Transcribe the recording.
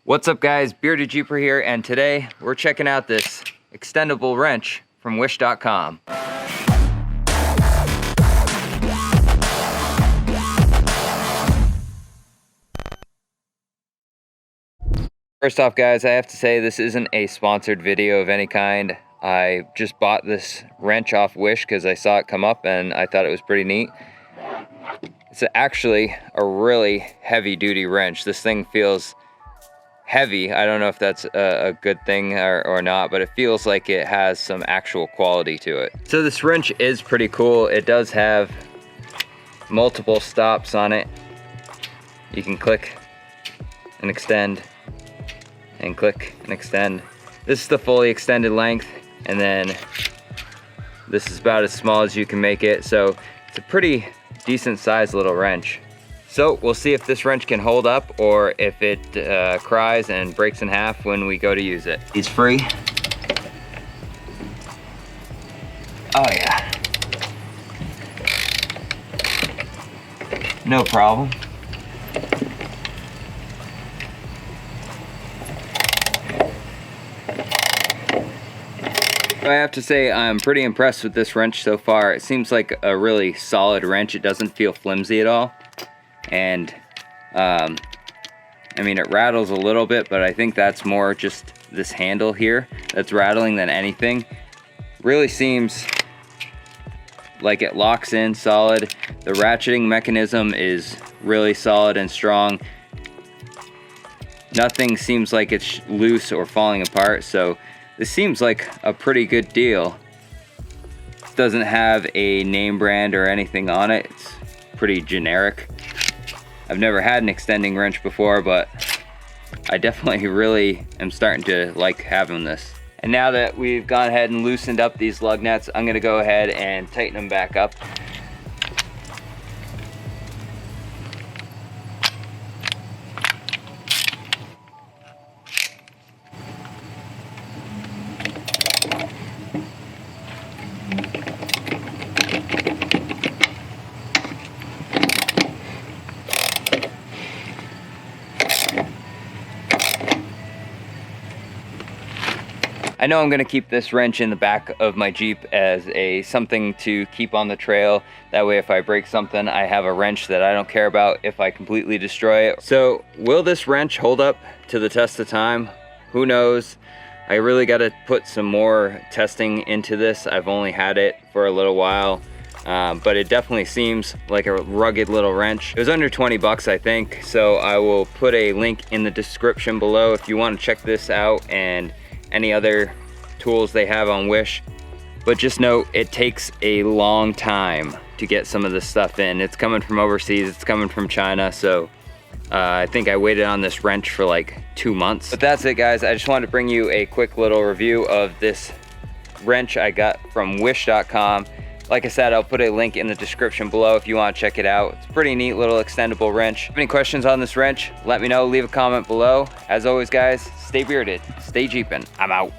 What's up guys, Bearded Jeeper here, and today we're checking out this extendable wrench from wish.com. First off guys, I have to say this isn't a sponsored video of any kind. I just bought this wrench off Wish because I saw it come up and I thought it was pretty neat. It's actually a really heavy duty wrench. This thing feels heavy. I don't know if that's a good thing or not, but it feels like it has some actual quality to it. So this wrench is pretty cool. It does have multiple stops on it. You can click and extend and click and extend. This is the fully extended length, and then this is about as small as you can make it. So it's a pretty decent sized little wrench. So we'll see if this wrench can hold up or if it cries and breaks in half when we go to use it. It's free. Oh yeah. No problem. I have to say I'm pretty impressed with this wrench so far. It seems like a really solid wrench. It doesn't feel flimsy at all. And I mean, it rattles a little bit, but I think that's more just this handle here that's rattling than anything. Really seems like it locks in solid. The ratcheting mechanism is really solid and strong. Nothing seems like it's loose or falling apart, so this seems like a pretty good deal. It doesn't have a name brand or anything on it. It's pretty generic. I've never had an extending wrench before, but I definitely really am starting to like having this. And now that we've gone ahead and loosened up these lug nuts, I'm gonna go ahead and tighten them back up. I know I'm gonna keep this wrench in the back of my Jeep as something to keep on the trail. That way if I break something, I have a wrench that I don't care about if I completely destroy it. So will this wrench hold up to the test of time? Who knows? I really gotta put some more testing into this. I've only had it for a little while, but it definitely seems like a rugged little wrench. It was under 20 bucks, I think. So I will put a link in the description below if you wanna check this out and any other tools they have on Wish. But just note, it takes a long time to get some of this stuff in. It's coming from overseas, it's coming from China, so I think I waited on this wrench for like 2 months. But that's it guys, I just wanted to bring you a quick little review of this wrench I got from wish.com. Like I said, I'll put a link in the description below if you want to check it out. It's a pretty neat little extendable wrench. If you have any questions on this wrench, let me know, leave a comment below. As always guys, stay bearded, stay jeepin', I'm out.